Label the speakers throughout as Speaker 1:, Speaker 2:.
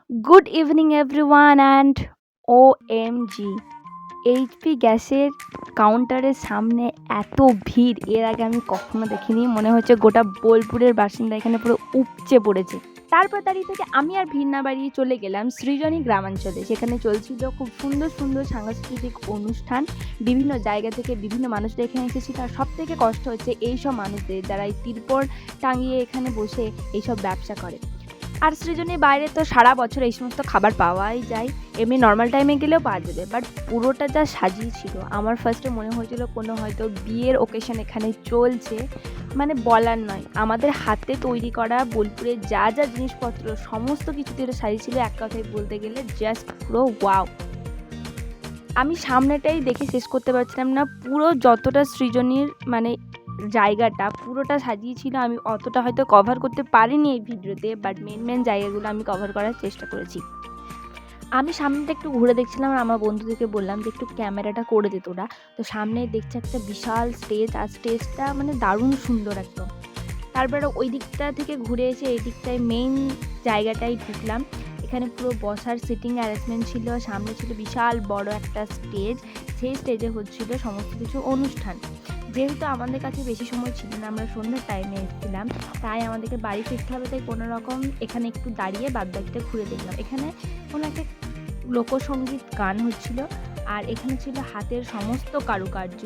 Speaker 1: Good evening, everyone, and OMG, HP গ্যাসের কাউন্টারের সামনে এত ভিড় এর আগে আমি কখনো দেখিনি। মনে হচ্ছে গোটা বোলপুরের বাসিন্দা এখানে পুরো উপচে পড়েছে। তারপর দাঁড়িয়ে থেকে আমি আর ভিড় না বাড়িয়ে চলে গেলাম সৃজনী গ্রামাঞ্চলে। সেখানে চলছিল খুব সুন্দর সুন্দর সাংস্কৃতিক অনুষ্ঠান। বিভিন্ন জায়গা থেকে বিভিন্ন মানুষরা এখানে এসেছিল। আর সব থেকে কষ্ট হচ্ছে এইসব মানুষদের যারা এই তিরপল টাঙিয়ে এখানে বসে এইসব ব্যবসা করে। আর সৃজনীর বাইরে তো সারা বছর এই সমস্ত খাবার পাওয়াই যায়, এমনি নর্মাল টাইমে গেলেও পাওয়া যাবে। বাট পুরোটা যা সাজিয়েছিল আমার ফার্স্টে মনে হয়েছিল কোনো হয়তো বিয়ের ওকেশন এখানে চলছে। মানে বলার নয়, আমাদের হাতে তৈরি করা বোলপুরের যা যা জিনিসপত্র সমস্ত কিছু দিয়ে সাজিয়েছিল, এক কথায় বলতে গেলে জাস্ট পুরো ওয়াও। আমি সামনেটাই দেখে শেষ করতে পারছিলাম না। পুরো যতটা সৃজনীর মানে জায়গাটা পুরোটা সাজিয়েছিল, আমি অতটা হয়তো কভার করতে পারিনি এই ভিডিওতে, বাট মেন জায়গাগুলো আমি কভার করার চেষ্টা করেছি। আমি সামনেটা একটু ঘুরে দেখছিলাম আর আমার বন্ধুদেরকে বললাম যে একটু ক্যামেরাটা করে দে তোরা। তো সামনে দেখছে একটা বিশাল স্টেজ, আর স্টেজটা মানে দারুণ সুন্দর একদম। তারপরে ওই দিকটা থেকে ঘুরে এসে এই দিকটায় মেইন জায়গাটায় ঢুকলাম। এখানে পুরো বসার সিটিং অ্যারেঞ্জমেন্ট ছিল, সামনে ছিল বিশাল বড় একটা স্টেজ। সেই স্টেজে হচ্ছিল সমস্ত কিছু অনুষ্ঠান। যেহেতু আমাদের কাছে বেশি সময় ছিল না, আমরা সন্ধ্যার টাইমে এসেছিলাম, তাই আমাদেরকে বাড়ি ফিরতে হবে। তাই কোনো রকম এখানে একটু দাঁড়িয়ে বাদবাকিটা ঘুরে দেখলাম। এখানে কোনো একটা লোকসঙ্গীত গান হচ্ছিল, আর এখানে ছিল হাতের সমস্ত কারুকার্য,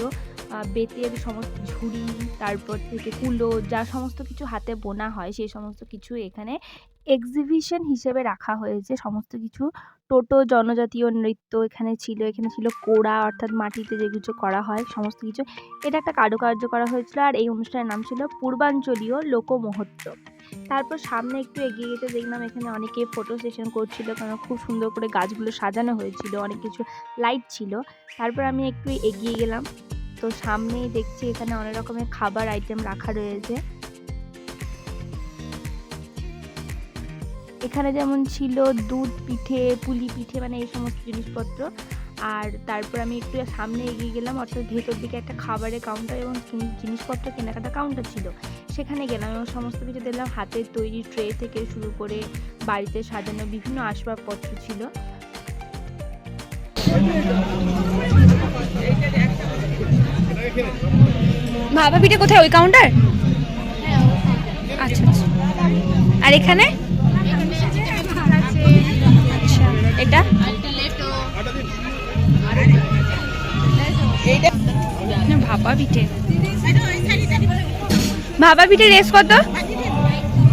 Speaker 1: বেতের সমস্ত ঝুড়ি, তারপর থেকে কুলো, যা সমস্ত কিছু হাতে বোনা হয় সেই সমস্ত কিছু এখানে এক্সিবিশন হিসেবে রাখা হয়েছে। সমস্ত কিছু টোটো জনজাতীয় নৃত্য এখানে ছিল কোড়া, অর্থাৎ মাটিতে যে কিছু করা হয় সমস্ত কিছু, এটা একটা কারুকার্য করা হয়েছিল। আর এই অনুষ্ঠানের নাম ছিল পূর্বাঞ্চলীয় লোকমহোৎসব। তারপর সামনে একটু এগিয়ে যেতে দেখলাম এখানে অনেকে ফটো সেশন করছিল, কারণ খুব সুন্দর করে গাছগুলো সাজানো হয়েছিল, অনেক কিছু লাইট ছিল। তারপর আমি একটু এগিয়ে গেলাম, তো সামনেই দেখছি এখানে অনেক রকমের খাবার আইটেম রাখা রয়েছে। এখানে যেমন ছিল দুধ পিঠে, পুলি পিঠে, মানে এই সমস্ত জিনিসপত্র। আর তারপর আমি একটু সামনে এগিয়ে গেলাম, অর্থাৎ ভেতর দিকে একটা খাবারের কাউন্টার এবং জিনিসপত্র কেনাকাটা কাউন্টার ছিল। সেখানে গেলাম এবং সমস্ত কিছু দেখলাম, হাতের তৈরি ট্রে থেকে শুরু করে বাড়িতে সাজানো বিভিন্ন আসবাবপত্র ছিল। ভাপা পিঠে কোথায়, ওই কাউন্টার? আচ্ছা আচ্ছা। আর এখানে আচ্ছা, এটা ভাপা পিঠে। ভাপা পিঠের রেস কত?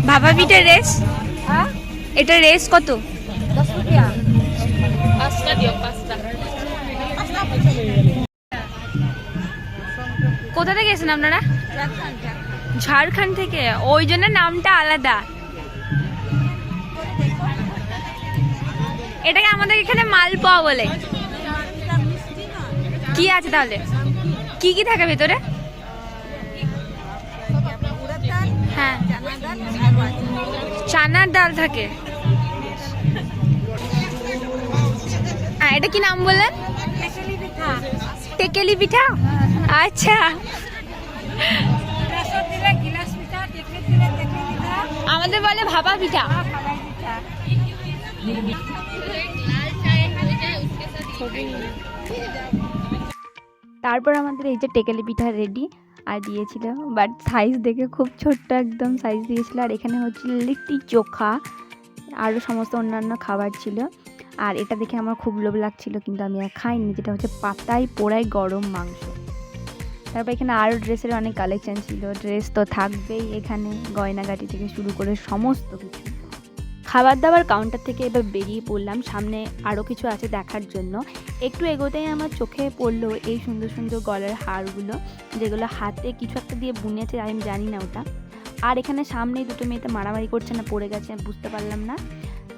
Speaker 1: ভাপা পিঠের রেস, এটা রেস কত? কোথা থেকে এসেছেন আপনারা? ঝাড়খণ্ড থেকে, ওই জন্য নামটা আলাদা। এটাকে আমাদের এখানে মালপোয়া বলে। কি আছে তাহলে, কি কি থাকে ভেতরে? হ্যাঁ, চানার ডাল থাকে। হ্যাঁ, এটা কি নাম বললেন? টেকেলি পিঠা। আচ্ছা, আমাদের বলে ভাপা পিঠা। তারপর আমাদের এই যে টেকেলি পিঠা রেডি আর দিয়েছিল, বাট সাইজ দেখে খুব ছোট্ট একদম সাইজ দিয়েছিল। আর এখানে হচ্ছিল লিট্টি চোখা, আরও সমস্ত অন্যান্য খাবার ছিল। আর এটা দেখে আমার খুব লোভ লাগছিল, কিন্তু আমি আর খাইনি, যেটা হচ্ছে পাতায় পোড়ায় গরম মাংস। তারপর এখানে আরও ড্রেসের অনেক কালেকশান ছিল, ড্রেস তো থাকবেই এখানে, গয়নাগাটি থেকে শুরু করে সমস্ত কিছু। খাবার দাবার কাউন্টার থেকে এবার বেরিয়ে পড়লাম, সামনে আরও কিছু আছে দেখার জন্য। একটু এগোতেই আমার চোখে পড়লো এই সুন্দর সুন্দর গলার হারগুলো, যেগুলো হাতে কিছু একটা দিয়ে বুনেছে, আমি জানি না ওটা। আর এখানে সামনেই দুটো মেয়েতে মারামারি করছে না পড়ে গেছে, বুঝতে পারলাম না।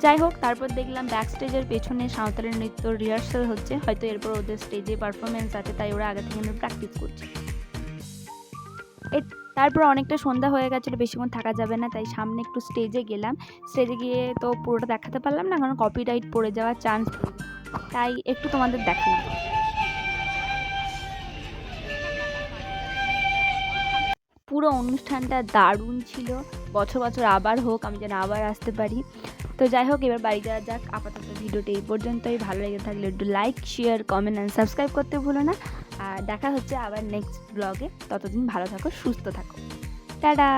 Speaker 1: যাই হোক, তারপর দেখলাম ব্যাক স্টেজের পেছনে সাঁওতালের নৃত্য রিহার্সাল হচ্ছে, হয়তো এরপর ওদের স্টেজে পারফরমেন্স আছে, তাই ওরা আগে থেকে প্র্যাকটিস করছে। তারপর অনেকটা সন্ধ্যা হয়ে গেছিলো, বেশিক্ষণ থাকা যাবে না, তাই সামনে একটু স্টেজে গেলাম। স্টেজে গিয়ে তো পুরোটা দেখাতে পারলাম না, কারণ কপিরাইট পড়ে যাওয়ার চান্স, তাই একটু তোমাদের দেখালাম। পুরো অনুষ্ঠানটা দারুণ ছিল। বছর বছর আবার হোক, আমি যেন আবার আসতে পারি। তো যাই হোক, এবার বাড়ি যাওয়া যাক। আপাতত ভিডিওটা এই পর্যন্তই। ভালো লেগে থাকলে একটু like, share, comment and subscribe করতে ভুলো না। আর দেখা হচ্ছে আবার নেক্সট ব্লগে। ততদিন ভালো থাকো, সুস্থ থাকো। টাটা।